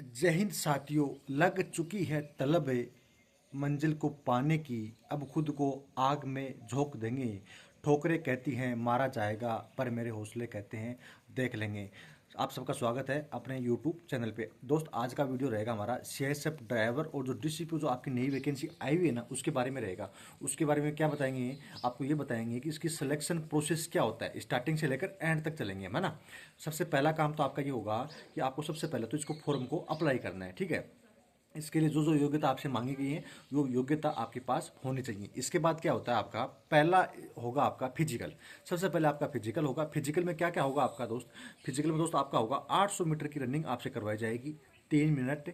जय हिंद साथियों। लग चुकी है तलब मंजिल को पाने की, अब खुद को आग में झोंक देंगे। ठोकरें कहती हैं मारा जाएगा, पर मेरे हौसले कहते हैं देख लेंगे। आप सबका स्वागत है अपने YouTube चैनल पे। दोस्त, आज का वीडियो रहेगा हमारा CSF ड्राइवर और जो DCP जो आपकी नई वैकेंसी आई हुई है ना, उसके बारे में रहेगा। उसके बारे में क्या बताएंगे, आपको ये बताएंगे कि इसकी सिलेक्शन प्रोसेस क्या होता है, स्टार्टिंग से लेकर एंड तक चलेंगे, है ना। सबसे पहला काम तो आपका ये होगा कि आपको सबसे पहले तो इसको फॉर्म को अप्लाई करना है, ठीक है। इसके लिए जो जो योग्यता आपसे मांगी गई है, वो योग्यता आपके पास होनी चाहिए। इसके बाद क्या होता है, आपका पहला होगा आपका फिजिकल। सबसे पहले आपका फिजिकल होगा। फिजिकल में क्या क्या होगा आपका दोस्त, फिजिकल में दोस्त आपका होगा 800 मीटर की रनिंग आपसे करवाई जाएगी 3 मिनट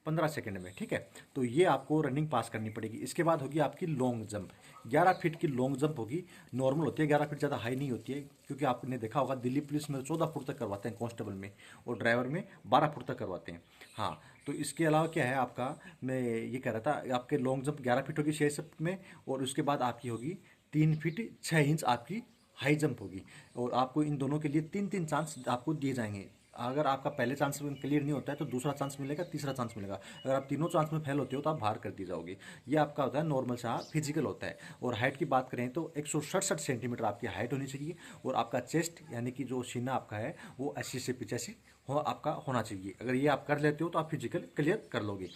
15 सेकंड में, ठीक है। तो ये आपको रनिंग पास करनी पड़ेगी। इसके बाद होगी आपकी लॉन्ग जंप। 11 फीट की लॉन्ग जंप होगी। नॉर्मल होती है 11 फीट, ज़्यादा हाई नहीं होती है, क्योंकि आपने देखा होगा दिल्ली पुलिस में 14 फुट तक करवाते हैं कांस्टेबल में, और ड्राइवर में 12 फुट तक करवाते हैं। हाँ, तो इसके अलावा क्या है आपका, मैं ये कह रहा था, आपके लॉन्ग जंप 11 फीट होगी 6 में, और उसके बाद आपकी होगी 3 फीट 6 इंच आपकी हाई जंप होगी। और आपको इन दोनों के लिए 3 3 चांस आपको दिए जाएंगे। अगर आपका पहले चांस में क्लियर नहीं होता है तो दूसरा चांस मिलेगा, तीसरा चांस मिलेगा। अगर आप तीनों चांस में फेल होते हो तो आप बाहर कर दी जाओगे। ये आपका होता है नॉर्मल सा फिजिकल होता है। और हाइट की बात करें तो 167 सेंटीमीटर आपकी हाइट होनी चाहिए, और आपका चेस्ट यानी कि जो सीना आपका है वो 80 से 85 हो आपका होना चाहिए। अगर ये आप कर लेते हो तो आप फिजिकल क्लियर कर लोगे।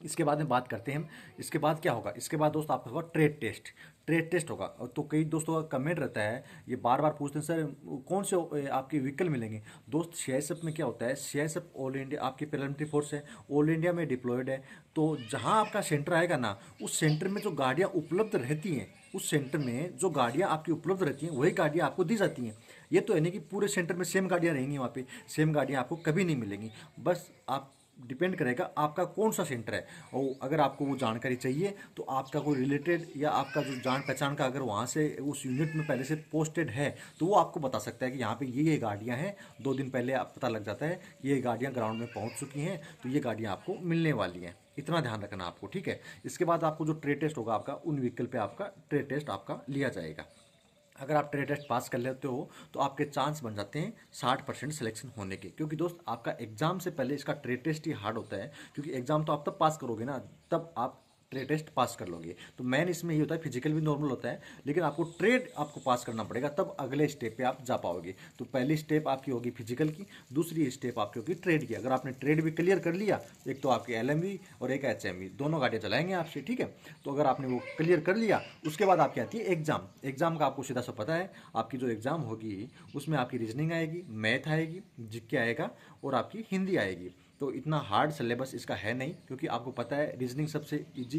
इसके बाद में बात करते हैं हम, इसके बाद क्या होगा। इसके बाद दोस्त आपका होगा ट्रेड टेस्ट। ट्रेड टेस्ट होगा। और तो कई दोस्तों का कमेंट रहता है, ये बार बार पूछते हैं सर कौन से आपके व्हीकल मिलेंगे। दोस्त, CISF में क्या होता है, CISF ऑल इंडिया आपकी पैरामिलिट्री फोर्स है, ऑल इंडिया में डिप्लॉयड है। तो जहाँ आपका सेंटर आएगा ना, उस सेंटर में जो गाड़ियाँ उपलब्ध रहती हैं, उस सेंटर में जो गाड़ियाँ आपकी उपलब्ध रहती हैं वही गाड़ियाँ आपको दी जाती हैं। ये तो है नहीं कि पूरे सेंटर में सेम गाड़ियाँ रहेंगी, वहाँ पे सेम गाड़ियाँ आपको कभी नहीं मिलेंगी। बस आप डिपेंड करेगा आपका कौन सा सेंटर है। और अगर आपको वो जानकारी चाहिए तो आपका कोई रिलेटेड या आपका जो जान पहचान का अगर वहाँ से उस यूनिट में पहले से पोस्टेड है तो वो आपको बता सकता है कि यहाँ पे ये गाड़ियाँ हैं। 2 दिन पहले आप पता लग जाता है ये गाड़ियाँ ग्राउंड में पहुँच चुकी हैं, तो ये गाड़ियाँ आपको मिलने वाली हैं। इतना ध्यान रखना आपको, ठीक है। इसके बाद आपको जो ट्रेड टेस्ट होगा आपका, उन व्हीकल पे आपका ट्रेड टेस्ट आपका लिया जाएगा। अगर आप ट्रेड टेस्ट पास कर लेते हो तो आपके चांस बन जाते हैं 60% सिलेक्शन होने के। क्योंकि दोस्त, आपका एग्जाम से पहले इसका ट्रेड टेस्ट ही हार्ड होता है, क्योंकि एग्जाम तो आप तब पास करोगे ना, तब आप ट्रेड टेस्ट पास कर लोगे। तो मेन इसमें ये होता है, फिजिकल भी नॉर्मल होता है, लेकिन आपको ट्रेड आपको पास करना पड़ेगा, तब अगले स्टेप पे आप जा पाओगे। तो पहली स्टेप आपकी होगी फिजिकल की, दूसरी स्टेप आपकी होगी ट्रेड की। अगर आपने ट्रेड भी क्लियर कर लिया, एक तो आपकी LMV और एक HMV, दोनों गाड़ियाँ चलाएंगे आपसे, ठीक है। तो अगर आपने वो क्लियर कर लिया, उसके बाद आपकी आती है एग्जाम। एग्जाम का आपको सीधा सा पता है, आपकी जो एग्जाम होगी उसमें आपकी रीजनिंग आएगी, मैथ आएगी, जीके आएगा, और आपकी हिंदी आएगी। तो इतना हार्ड सिलेबस इसका है नहीं, क्योंकि आपको पता है रीजनिंग सबसे इजी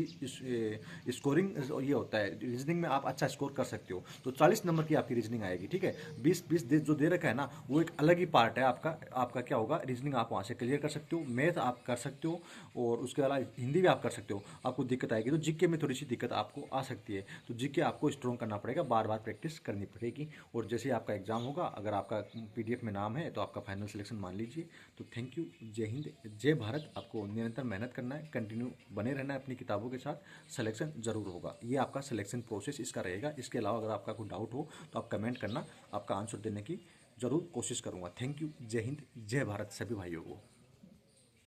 स्कोरिंग ये होता है। रीजनिंग में आप अच्छा स्कोर कर सकते हो। तो 40 नंबर की आपकी रीजनिंग आएगी, ठीक है। 20 जो दे रखा है ना, वो एक अलग ही पार्ट है आपका। आपका क्या होगा, रीजनिंग आप वहाँ से क्लियर कर सकते हो, मैथ आप कर सकते हो, और उसके अलावा हिंदी भी आप कर सकते हो। आपको दिक्कत आएगी तो जीके में थोड़ी सी दिक्कत आपको आ सकती है, तो जीके आपको स्ट्रॉन्ग करना पड़ेगा, बार बार प्रैक्टिस करनी पड़ेगी। और जैसे आपका एग्जाम होगा, अगर आपका PDF में नाम है तो आपका फाइनल सिलेक्शन मान लीजिए। तो थैंक यू। जय हिंद जय भारत। आपको निरंतर मेहनत करना है, कंटिन्यू बने रहना है अपनी किताबों के साथ, सिलेक्शन जरूर होगा। ये आपका सिलेक्शन प्रोसेस इसका रहेगा। इसके अलावा अगर आपका कोई डाउट हो तो आप कमेंट करना, आपका आंसर देने की जरूर कोशिश करूंगा। Thank you. जय हिंद जय भारत सभी भाइयों को।